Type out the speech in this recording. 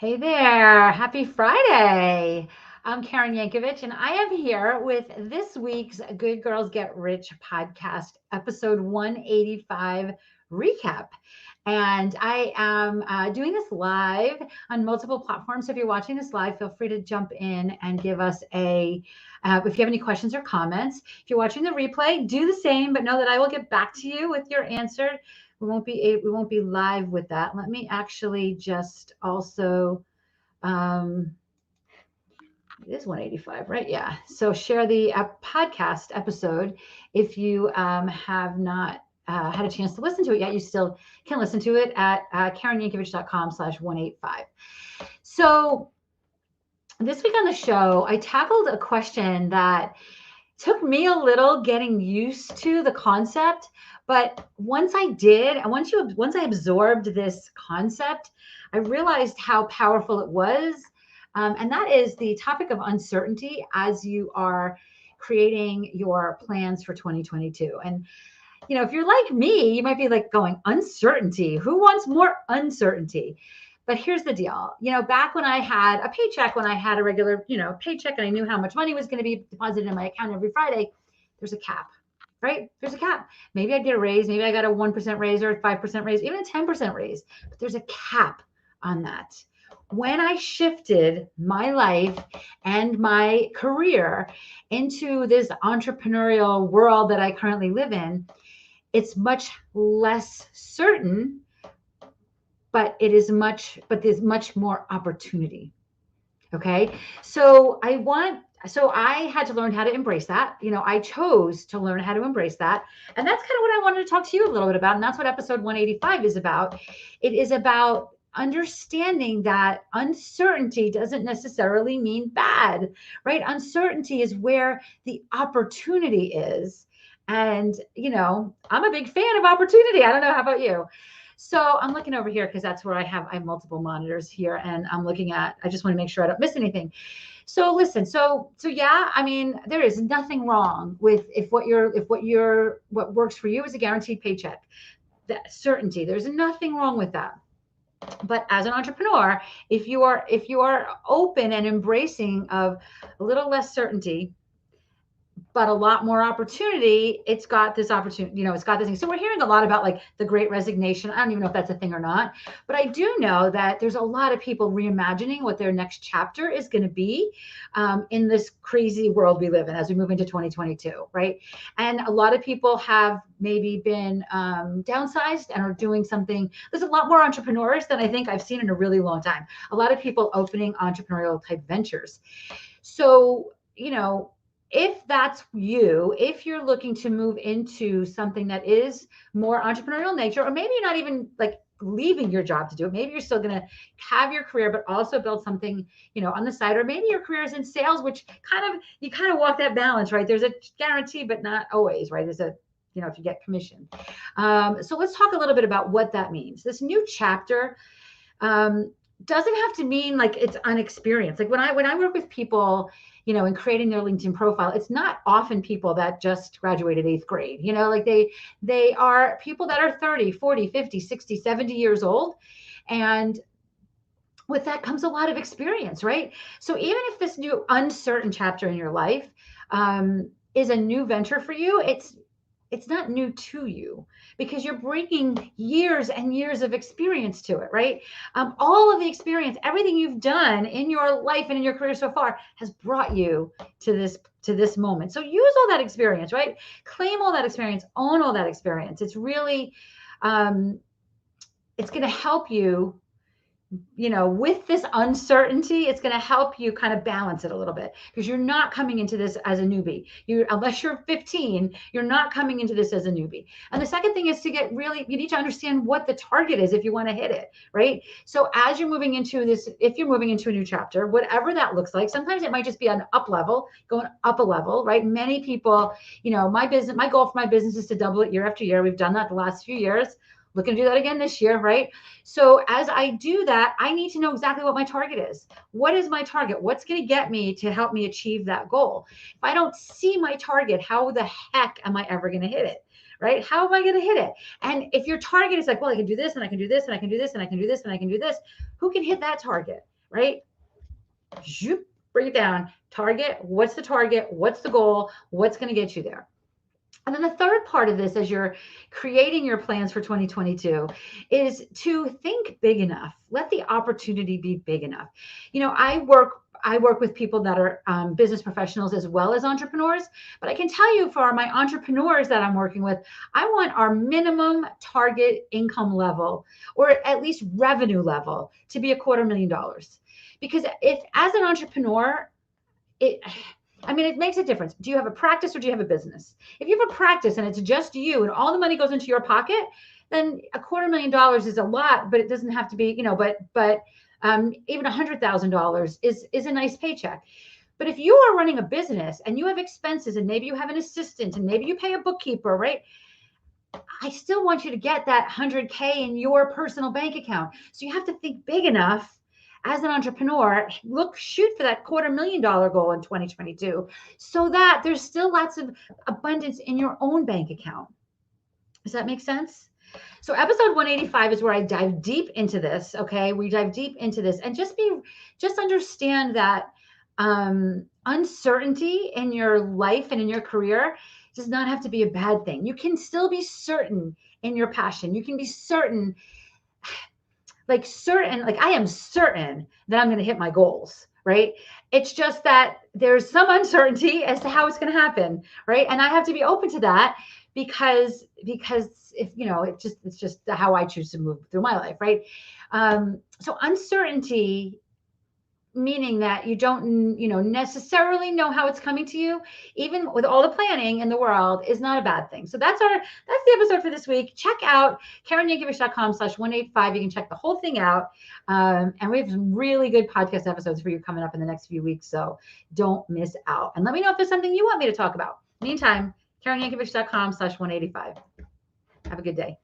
Hey there. Happy Friday. I'm Karen Yankovich, and I am here with this week's Good Girls Get Rich podcast, episode 185 recap. And I am doing this live on multiple platforms. So if you're watching this live, feel free to jump in and give us if you have any questions or comments. If you're watching the replay, do the same, but know that I will get back to you with your answer. We won't be live with that. Let me actually just also um, it is 185, right? Yeah. So share the podcast episode. If you have not had a chance to listen to it yet, you still can listen to it at karenyankovich.com/185. So this week on the show, I tackled a question that took me a little getting used to the concept. But once I did, and once I absorbed this concept, I realized how powerful it was. And that is the topic of uncertainty as you are creating your plans for 2022. And if you're like me, you might be like going, uncertainty. Who wants more uncertainty? But here's the deal. Back when I had a paycheck, when I had a regular, paycheck, and I knew how much money was going to be deposited in my account every Friday, there's a cap, right? There's a cap. Maybe I get a raise. Maybe I got a 1% raise or a 5% raise, even a 10% raise. But there's a cap on that. When I shifted my life and my career into this entrepreneurial world that I currently live in, it's much less certain, but there's much more opportunity. Okay. So I had to learn how to embrace that. I chose to learn how to embrace that. And that's kind of what I wanted to talk to you a little bit about. And that's what episode 185 is about. It is about understanding that uncertainty doesn't necessarily mean bad, right? Uncertainty is where the opportunity is. And, I'm a big fan of opportunity. I don't know. How about you? So I'm looking over here because that's where I have multiple monitors here, and I just want to make sure I don't miss anything. So listen, so yeah, I mean, there is nothing wrong with what works for you is a guaranteed paycheck. That certainty, there's nothing wrong with that. But as an entrepreneur, if you are open and embracing of a little less certainty but a lot more opportunity, it's got this opportunity, it's got this thing. So we're hearing a lot about like the great resignation. I don't even know if that's a thing or not, but I do know that there's a lot of people reimagining what their next chapter is going to be in this crazy world we live in as we move into 2022, right? And a lot of people have maybe been downsized and are doing something. There's a lot more entrepreneurs than I think I've seen in a really long time. A lot of people opening entrepreneurial type ventures. So, if that's you, if you're looking to move into something that is more entrepreneurial nature, or maybe you're not even like leaving your job to do it, maybe you're still going to have your career but also build something on the side, or maybe your career is in sales, which you kind of walk that balance, right? There's a guarantee but not always, right? There's a if you get commission. So let's talk a little bit about what that means. This new chapter doesn't have to mean like it's unexperienced. Like when I work with people, in creating their LinkedIn profile, it's not often people that just graduated 8th grade, like they are people that are 30, 40, 50, 60, 70 years old. And with that comes a lot of experience, right? So even if this new uncertain chapter in your life is a new venture for you, it's not new to you because you're bringing years and years of experience to it, right? All of the experience, everything you've done in your life and in your career so far has brought you to this moment. So use all that experience, right? Claim all that experience, own all that experience. It's really, it's going to help you with this uncertainty. It's going to help you kind of balance it a little bit because you're not coming into this as a newbie. Unless you're 15, you're not coming into this as a newbie. And the second thing is you need to understand what the target is if you want to hit it, right? So as you're moving into this, if you're moving into a new chapter, whatever that looks like, sometimes it might just be an up level, going up a level, right? Many people, my goal for my business is to double it year after year. We've done that the last few years. Looking to do that again this year, right? So as I do that, I need to know exactly what my target is. What is my target? What's going to get me to help me achieve that goal? If I don't see my target, how the heck am I ever going to hit it? right? How am I going to hit it? And if your target is like, well, I can do this and I can do this and I can do this and I can do this and I can do this, who can hit that target, right? Zoop, bring it down. Target. What's the target? What's the goal? What's going to get you there? And then the third part of this, as you're creating your plans for 2022, is to think big enough. Let the opportunity be big enough. I work with people that are business professionals as well as entrepreneurs. But I can tell you, for my entrepreneurs that I'm working with, I want our minimum target income level, or at least revenue level, to be $250,000. Because if, as an entrepreneur, it makes a difference. Do you have a practice or do you have a business? If you have a practice and it's just you and all the money goes into your pocket, then $250,000 is a lot, but it doesn't have to be, but even $100,000 is a nice paycheck. But if you are running a business and you have expenses and maybe you have an assistant and maybe you pay a bookkeeper, right? I still want you to get that $100K in your personal bank account. So you have to think big enough as an entrepreneur, shoot for that $250,000 goal in 2022 so that there's still lots of abundance in your own bank account. Does that make sense? So episode 185 is where I dive deep into this. Okay. We dive deep into this and just understand that uncertainty in your life and in your career does not have to be a bad thing. You can still be certain in your passion. You can be certain, like I am certain that I'm going to hit my goals, right? It's just that there's some uncertainty as to how it's going to happen, right? And I have to be open to that because if it's just how I choose to move through my life, right? So uncertainty, meaning that you don't necessarily know how it's coming to you, even with all the planning in the world, is not a bad thing. So that's the episode for this week. Check out KarenYankovich.com/185. You can check the whole thing out. And we have some really good podcast episodes for you coming up in the next few weeks. So don't miss out. And let me know if there's something you want me to talk about. Meantime, KarenYankovich.com/185. Have a good day.